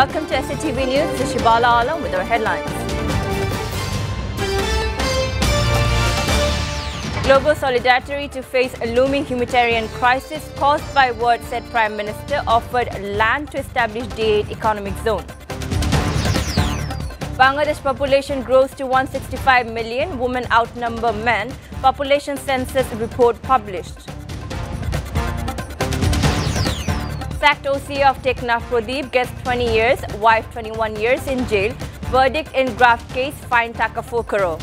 Welcome to SATV News. This is Shibala Alam with our headlines. Global solidarity to face a looming humanitarian crisis caused by what said Prime Minister offered land to establish D8 economic zone. Bangladesh population grows to 165 million. Women outnumber men. Population census report published. Sacked OC of Tekna Pradeep gets 20 years, wife 21 years in jail. Verdict in graft case, fine Dhaka 4 crore.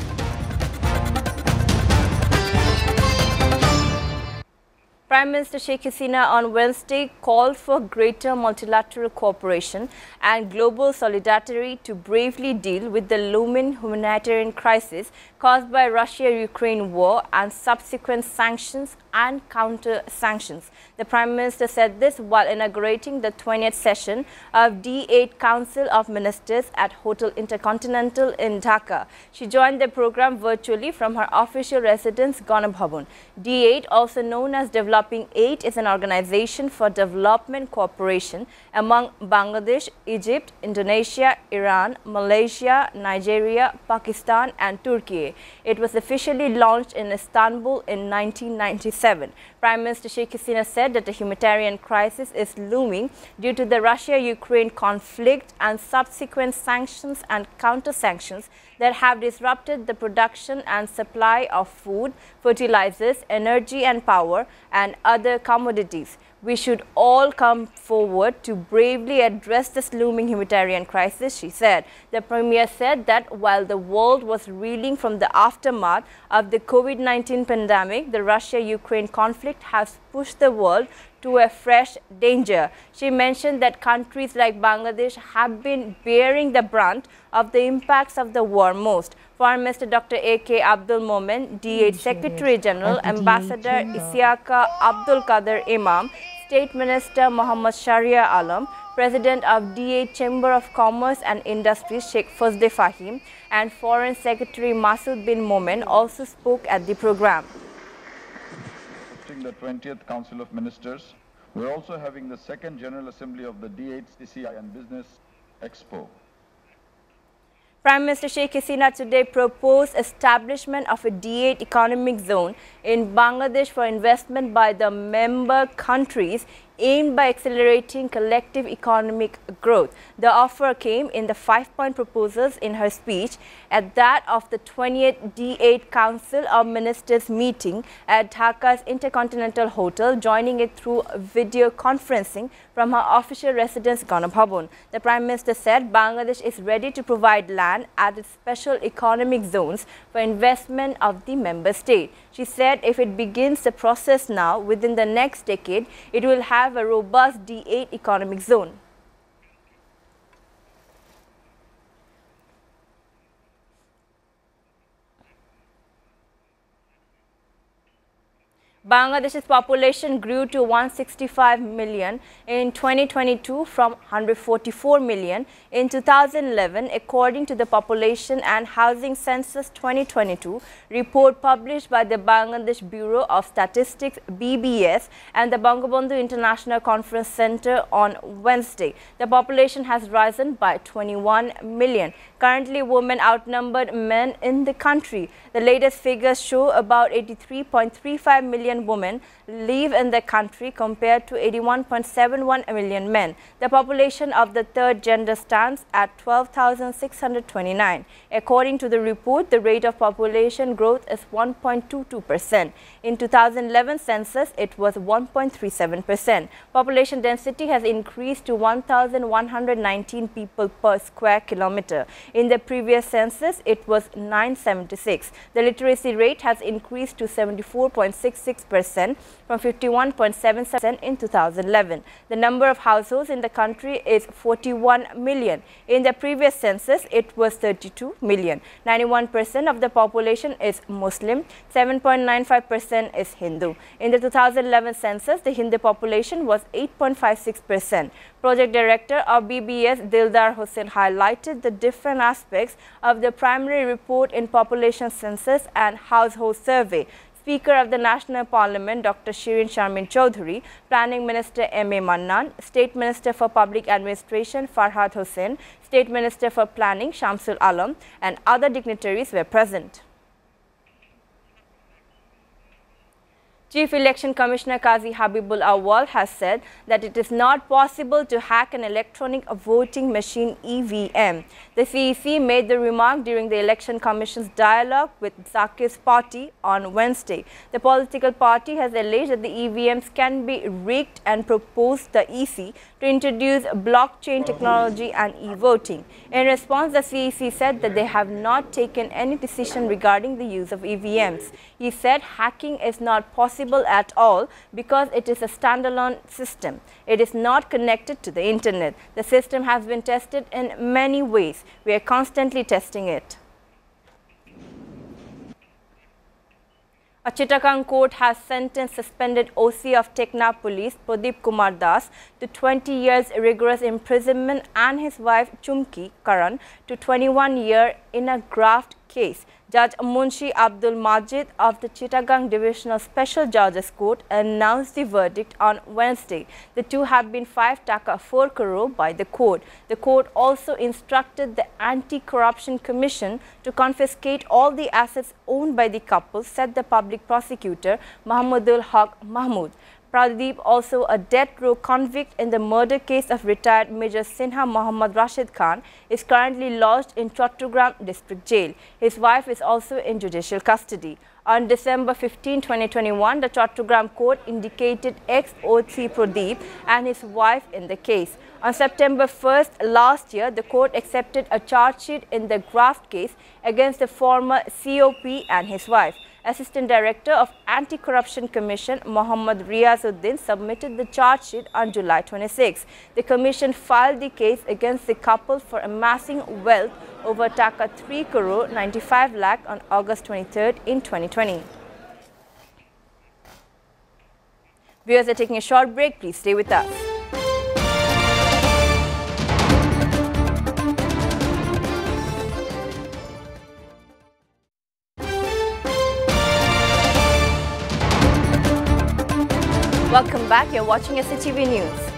Prime Minister Sheikh Hasina on Wednesday called for greater multilateral cooperation and global solidarity to bravely deal with the looming humanitarian crisis caused by Russia-Ukraine war and subsequent sanctions and counter-sanctions. The Prime Minister said this while inaugurating the 20th session of D8 Council of Ministers at Hotel Intercontinental in Dhaka. She joined the program virtually from her official residence, Ganabhavan. D8, also known as Developing Aid, is an organization for development cooperation among Bangladesh, Egypt, Indonesia, Iran, Malaysia, Nigeria, Pakistan and Turkey. It was officially launched in Istanbul in 1997. Prime Minister Sheikh Hasina said that a humanitarian crisis is looming due to the Russia-Ukraine conflict and subsequent sanctions and counter-sanctions that have disrupted the production and supply of food, fertilizers, energy and power and other commodities. We should all come forward to bravely address this looming humanitarian crisis, she said. The Premier said that while the world was reeling from the aftermath of the COVID-19 pandemic, the Russia-Ukraine conflict has pushed the world to a fresh danger. She mentioned that countries like Bangladesh have been bearing the brunt of the impacts of the war most. Foreign Minister Dr. A.K. Abdul Momen, D8 Secretary General, Ambassador Isiaka Abdul Qadir Imam, State Minister Muhammad Sharia Alam, President of D8 Chamber of Commerce and Industry Sheikh Fazde Fahim, and Foreign Secretary Masood bin Momen also spoke at the program. The 20th Council of Ministers, we're also having the second General Assembly of the D8 CCI and Business Expo. Prime Minister Sheikh Hasina today proposed establishment of a D8 economic zone in Bangladesh for investment by the member countries aimed by accelerating collective economic growth. The offer came in the 5-point proposals in her speech at that of the 20th D8 Council of Ministers meeting at Dhaka's Intercontinental Hotel, joining it through video conferencing from her official residence, Ganabhavan. The Prime Minister said Bangladesh is ready to provide land at its special economic zones for investment of the member state. She said if it begins the process now, within the next decade, it will have a robust D8 economic zone. Bangladesh's population grew to 165 million in 2022 from 144 million in 2011, according to the Population and Housing Census 2022 report published by the Bangladesh Bureau of Statistics (BBS) and the Bangabandhu International Conference Center on Wednesday. The population has risen by 21 million. Currently, women outnumbered men in the country. The latest figures show about 83.35 million women live in the country compared to 81.71 million men. The population of the third gender stands at 12,629. According to the report, the rate of population growth is 1.22%. In 2011 census, it was 1.37%. Population density has increased to 1,119 people per square kilometer. In the previous census, it was 976. The literacy rate has increased to 74.66% from 51.7% in 2011. The number of households in the country is 41 million. In the previous census, it was 32 million. 91% of the population is Muslim, 7.95% is Hindu. In the 2011 census, the Hindu population was 8.56%. Project Director of BBS Dildar Hossain highlighted the different aspects of the primary report in population census and household survey, Speaker of the National Parliament Dr. Shirin Sharmin Chowdhury, Planning Minister M.A. Mannan, State Minister for Public Administration Farhad Hossain, State Minister for Planning Shamsul Alam and other dignitaries were present. Chief Election Commissioner Qazi Habibul Awwal has said that it is not possible to hack an electronic voting machine EVM. The CEC made the remark during the Election Commission's dialogue with Zakir's party on Wednesday. The political party has alleged that the EVMs can be rigged and proposed the EC to introduce blockchain technology and e-voting. In response, the CEC said that they have not taken any decision regarding the use of EVMs. He said hacking is not possible at all because it is a standalone system. It is not connected to the internet. The system has been tested in many ways. We are constantly testing it. A Chittagong court has sentenced suspended OC of Tekna police Pradeep Kumar Das to 20 years rigorous imprisonment and his wife Chumki Karan to 21 years in a graft case. Judge Munshi Abdul Majid of the Chittagong Divisional Special Judges Court announced the verdict on Wednesday. The two have been fined Dhaka 4 crore by the court. The court also instructed the Anti-Corruption Commission to confiscate all the assets owned by the couple, said the public prosecutor Mahmudul Haq Mahmud. Pradeep, also a death row convict in the murder case of retired Major Sinha Muhammad Rashid Khan, is currently lodged in Chattogram District Jail. His wife is also in judicial custody. On December 15, 2021, the Chattogram court indicated ex-OC Pradeep and his wife in the case. On September 1st last year, the court accepted a charge sheet in the graft case against the former COP and his wife. Assistant Director of Anti-Corruption Commission Mohammad Riazuddin submitted the charge sheet on July 26. The commission filed the case against the couple for amassing wealth over Taka 3 crore 95 lakh on August 23rd in 2020. Viewers are taking a short break. Please stay with us. Welcome back. You're watching SATV News.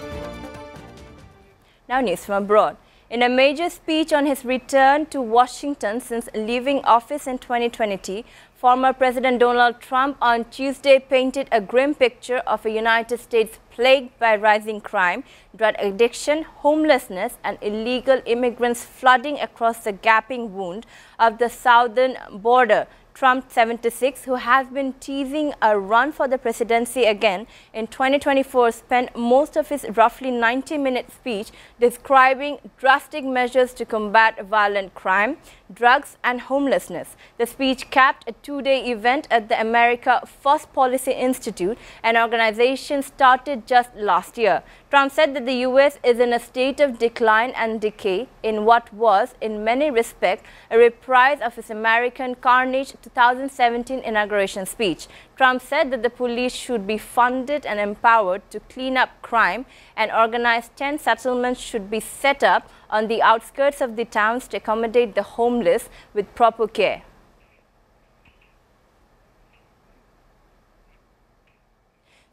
Now news from abroad. In a major speech on his return to Washington since leaving office in 2020, former President Donald Trump on Tuesday painted a grim picture of a United States plagued by rising crime, drug addiction, homelessness and illegal immigrants flooding across the gaping wound of the southern border. Trump, 76, who has been teasing a run for the presidency again in 2024, spent most of his roughly 90-minute speech describing drastic measures to combat violent crime, drugs and homelessness. The speech capped a two-day event at the America First Policy Institute, an organization started just last year. Trump said that the U.S. is in a state of decline and decay in what was, in many respects, a reprise of his American Carnage 2017 inauguration speech. Trump said that the police should be funded and empowered to clean up crime, and organized tent settlements should be set up on the outskirts of the towns to accommodate the homeless with proper care.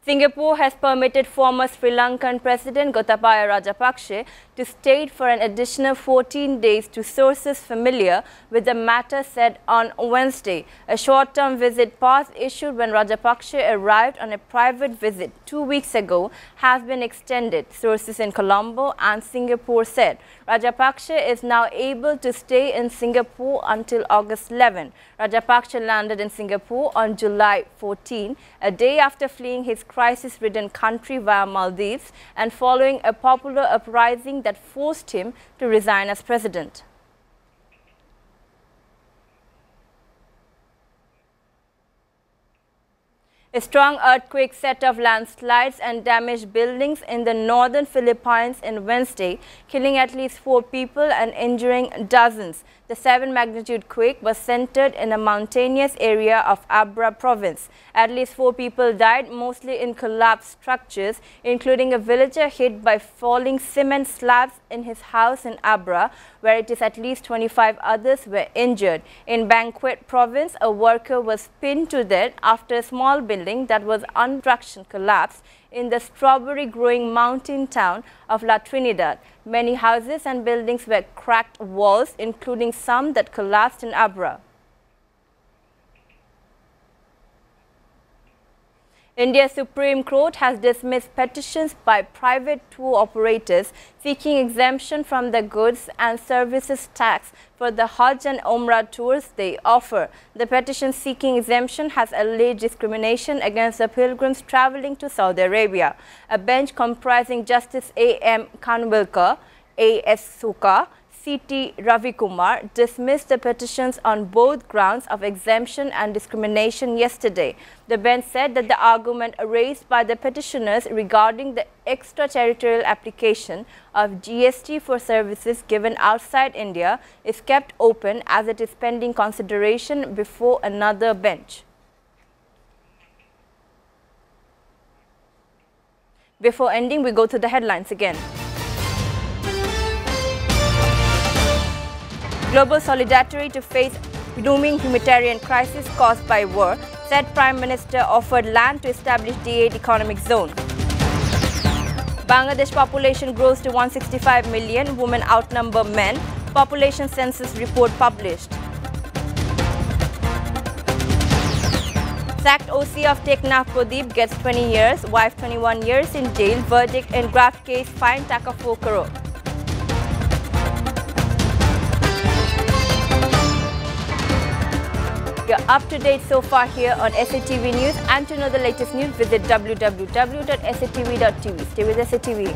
Singapore has permitted former Sri Lankan President Gotabaya Rajapaksa to stay for an additional 14 days to sources familiar with the matter, said on Wednesday. A short-term visit pass issued when Rajapaksa arrived on a private visit 2 weeks ago has been extended, sources in Colombo and Singapore said. Rajapaksa is now able to stay in Singapore until August 11. Rajapaksa landed in Singapore on July 14, a day after fleeing his crisis-ridden country via Maldives and following a popular uprising that forced him to resign as president. A strong earthquake set off landslides and damaged buildings in the northern Philippines on Wednesday, killing at least 4 people and injuring dozens. The 7-magnitude quake was centered in a mountainous area of Abra province. At least 4 people died, mostly in collapsed structures, including a villager hit by falling cement slabs in his house in Abra, where it is at least 25 others were injured. In Banquet province, a worker was pinned to death after a small building that was under construction collapsed in the strawberry-growing mountain town of La Trinidad. Many houses and buildings were cracked walls, including some that collapsed in Abra. India's Supreme Court has dismissed petitions by private tour operators seeking exemption from the goods and services tax for the Hajj and Umrah tours they offer. The petition seeking exemption has alleged discrimination against the pilgrims traveling to Saudi Arabia. A bench comprising Justice A.M. Kanwilkar, A.S. Suka, C.T. Ravikumar dismissed the petitions on both grounds of exemption and discrimination yesterday. The bench said that the argument raised by the petitioners regarding the extraterritorial application of GST for services given outside India is kept open as it is pending consideration before another bench. Before ending, we go to the headlines again. Global solidarity to face looming humanitarian crisis caused by war, said Prime Minister offered land to establish D8 economic zone. Bangladesh population grows to 165 million, women outnumber men, population census report published. Sacked OC of Tekna Pradeep gets 20 years, wife 21 years in jail, verdict in graft case, fine Dhaka 4 crore. You're up to date so far here on SATV News, and to know the latest news, visit www.satvtv.tv. Stay with SATV.